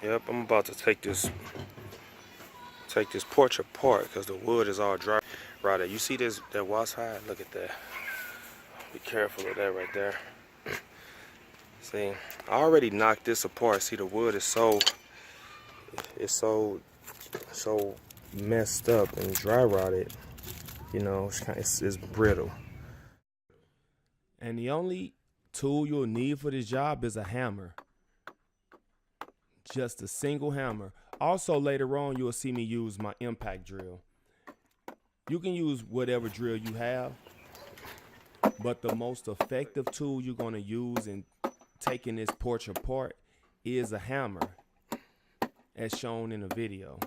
Yep, I'm about to take this porch apart because the wood is all dry. Right there. You see that wasp hide? Look at that. Be careful of that right there. See, I already knocked this apart. See, the wood is so messed up and dry rotted. You know, it's brittle. And the only tool you'll need for this job is a hammer. Just a single hammer. Also, later on, you'll see me use my impact drill. You can use whatever drill you have, but the most effective tool you're going to use in taking this porch apart is a hammer, as shown in the video.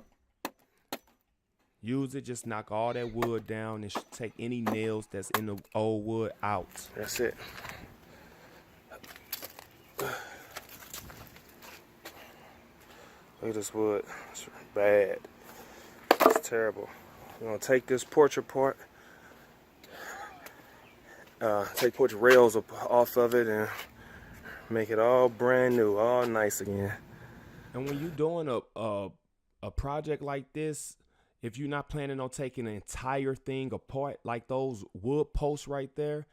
Use it, just knock all that wood down and take any nails that's in the old wood out. That's it. Look at this wood. It's bad. It's terrible. We're gonna take this porch apart. Take porch rails off of it and make it all brand new, all nice again. And when you're doing a project like this, if you're not planning on taking the entire thing apart, like those wood posts right there,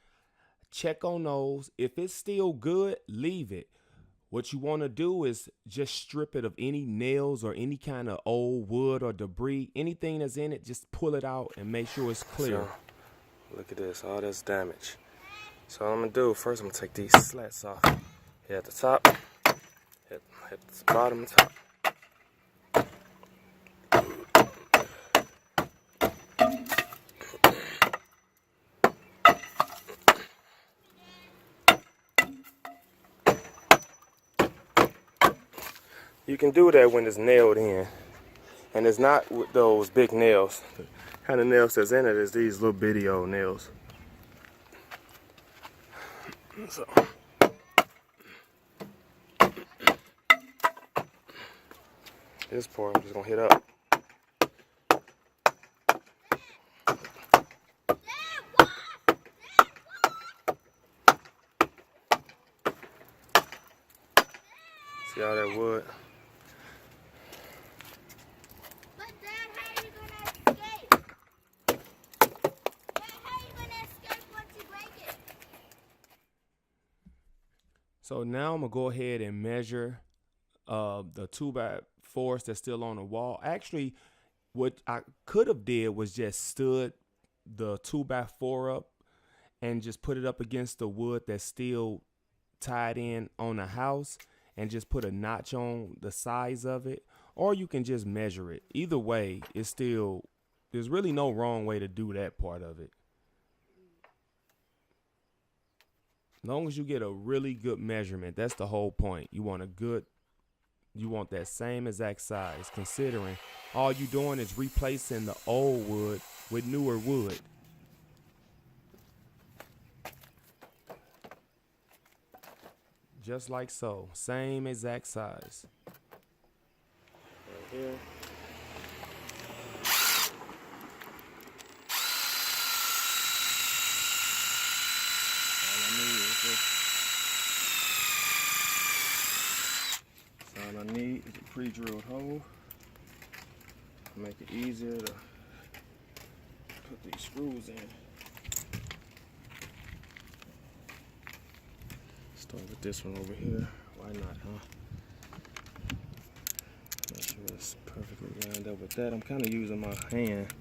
check on those. If it's still good, leave it. What you want to do is just strip it of any nails or any kind of old wood or debris. Anything that's in it, just pull it out and make sure it's clear. So, look at this, all this damage. So what I'm going to do, first I'm going to take these slats off. Hit at the top, hit the bottom and top. You can do that when it's nailed in, and it's not with those big nails. The kind of nails that's in it is these little bitty old nails. So, this part I'm just gonna hit up. See all that wood? So now I'm gonna go ahead and measure the 2x4s that's still on the wall. Actually, what I could have did was just stood the 2x4 up and just put it up against the wood that's still tied in on the house and just put a notch on the size of it. Or you can just measure it. Either way, there's really no wrong way to do that part of it. As long as you get a really good measurement, that's the whole point. You want that same exact size, considering all you're doing is replacing the old wood with newer wood. Just like so, same exact size. Right here. All I need is a pre-drilled hole. Make it easier to put these screws in. Start with this one over here. Why not, huh? Make sure it's perfectly lined up with that. I'm kind of using my hand.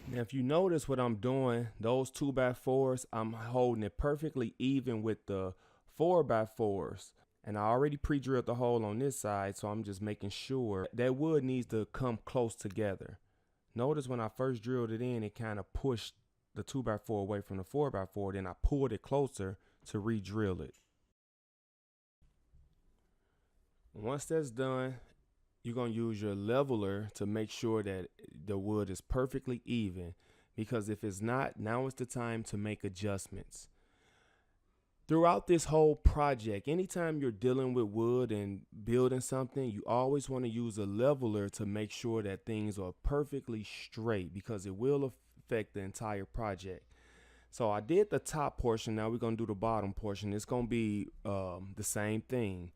Now, if you notice what I'm doing, those 2x4s, I'm holding it perfectly even with the 4x4s. And I already pre-drilled the hole on this side, so I'm just making sure that wood needs to come close together. Notice when I first drilled it in, it kind of pushed the 2x4 away from the 4x4. Then I pulled it closer to re-drill it. Once that's done, you're going to use your leveler to make sure that the wood is perfectly even, because if it's not, now is the time to make adjustments. Throughout this whole project, anytime you're dealing with wood and building something, you always want to use a leveler to make sure that things are perfectly straight, because it will affect the entire project. So I did the top portion. Now we're gonna do the bottom portion. It's gonna be the same thing.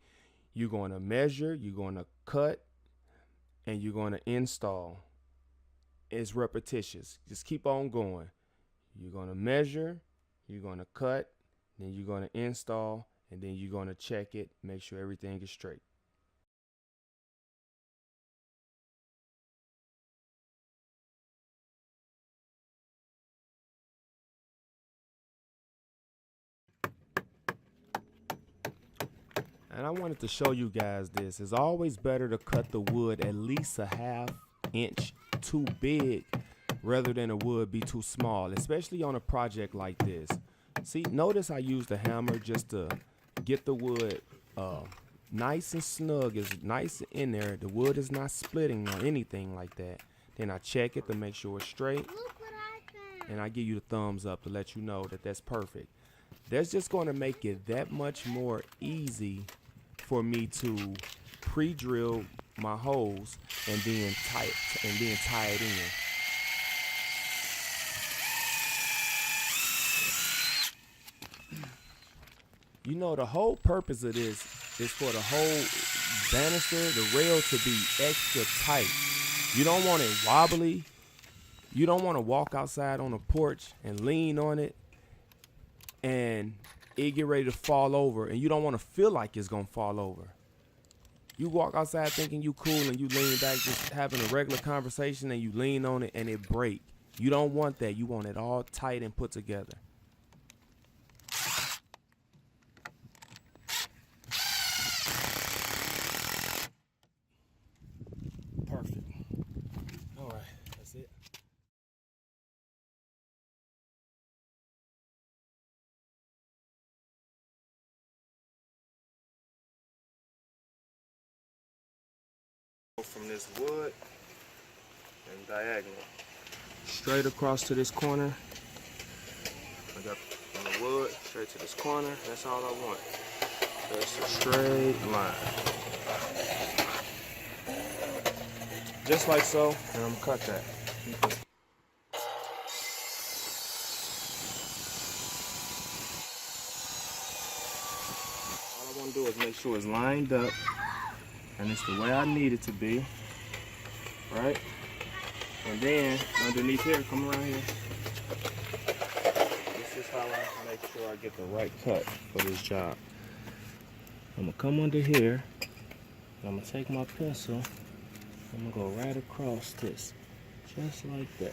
You're gonna measure, you're gonna cut, and you're gonna install. It's repetitious. Just keep on going. You're gonna measure, you're gonna cut, then you're gonna install, and then you're gonna check it, make sure everything is straight. And I wanted to show you guys this. It's always better to cut the wood at least a ½ inch too big rather than the wood be too small, especially on a project like this. See, notice I used the hammer just to get the wood nice and snug, is nice in there. The wood is not splitting or anything like that. Then I check it to make sure it's straight. Look what I found. And I give you the thumbs up to let you know that that's perfect. That's just going to make it that much more easy for me to pre-drill my holes and then tie it in. You know, the whole purpose of this is for the whole banister, the rail, to be extra tight. You don't want it wobbly. You don't want to walk outside on a porch and lean on it and it get ready to fall over, and you don't want to feel like it's gonna fall over. You walk outside thinking you cool and you lean back just having a regular conversation and you lean on it and it break. You don't want that. You want it all tight and put together. Perfect. All right, that's it. From this wood and diagonal straight across to this corner. I got from the wood straight to this corner. That's all I want. That's a straight line, just like so. And I'm gonna cut that. All I want to do is make sure it's lined up and it's the way I need it to be, right? And then underneath here, come around here. This is how I make sure I get the right cut for this job. I'm gonna come under here, and I'm gonna take my pencil, I'm gonna go right across this, just like that.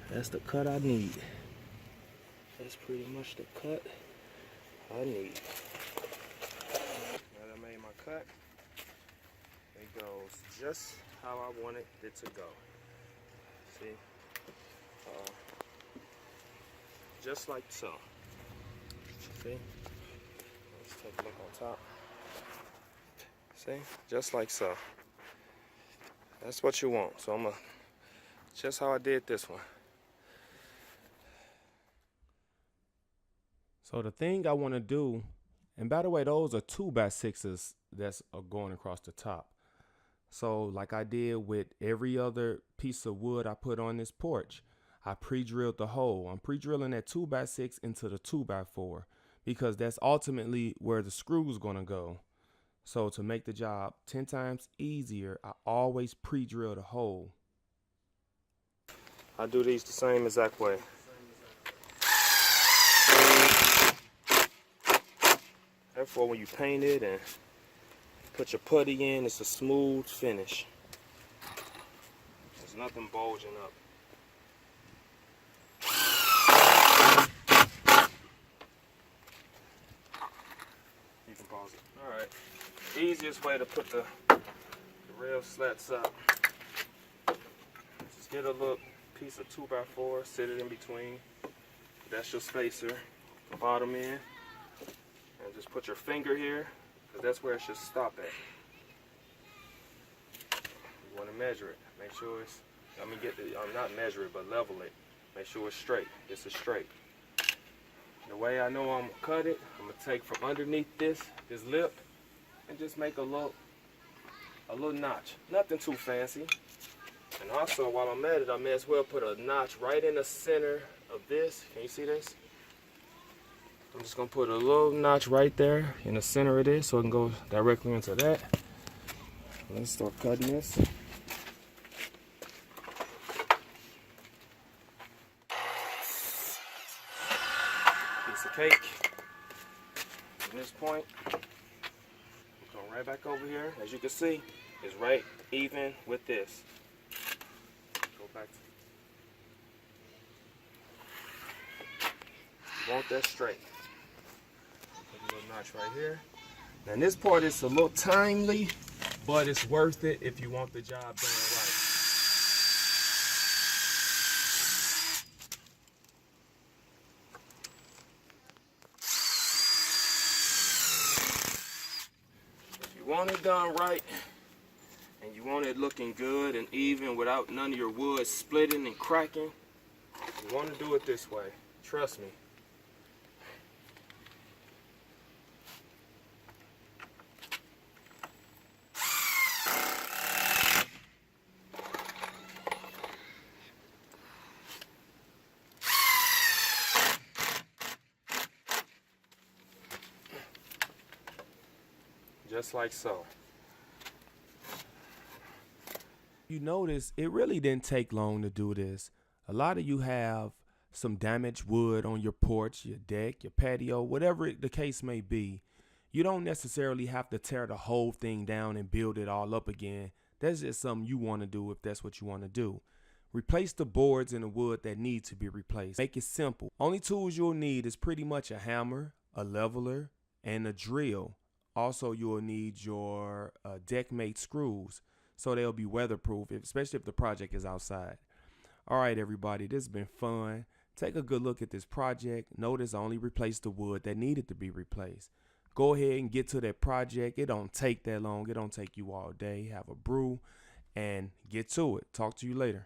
That's the cut I need. That's pretty much the cut I need. Now that I made my cut, it goes just how I wanted it to go. See? Just like so. See? Let's take a look on top. See? Just like so. That's what you want. So I'm gonna, just how I did this one. So the thing I want to do, and by the way, those are 2x6s that's going across the top. So like I did with every other piece of wood I put on this porch, I pre-drilled the hole. I'm pre-drilling that 2x6 into the 2x4 because that's ultimately where the screw is going to go. So to make the job 10 times easier, I always pre-drill the hole. I do these the same exact way. Therefore, when you paint it and put your putty in, it's a smooth finish. There's nothing bulging up. You can pause it. Alright. Easiest way to put the rail slats up. Just get a little piece of 2x4, sit it in between. That's your spacer, the bottom end. And just put your finger here, because that's where it should stop at. You want to measure it. Make sure it's, not measure it, but level it. Make sure it's straight. This is straight. The way I know I'm going to cut it, I'm going to take from underneath this lip, and just make a little notch. Nothing too fancy. And also, while I'm at it, I may as well put a notch right in the center of this. Can you see this? I'm just gonna put a little notch right there in the center of this so it can go directly into that. Let's start cutting this. Piece of cake. From this point, go right back over here. As you can see, it's right even with this. Go back. You want that straight. Put a little notch right here. Now this part is a little timely, but it's worth it if you want the job done right. If you want it done right, and you want it looking good and even without none of your wood splitting and cracking, you want to do it this way. Trust me. Just like so. You notice it really didn't take long to do this. A lot of you have some damaged wood on your porch, your deck, your patio, whatever the case may be. You don't necessarily have to tear the whole thing down and build it all up again. That's just something you want to do if that's what you want to do. Replace the boards and the wood that need to be replaced. Make it simple. Only tools you'll need is pretty much a hammer, a leveler, and a drill. Also, you'll need your deck-mate screws so they'll be weatherproof, especially if the project is outside. All right, everybody, this has been fun. Take a good look at this project. Notice I only replaced the wood that needed to be replaced. Go ahead and get to that project. It don't take that long. It don't take you all day. Have a brew and get to it. Talk to you later.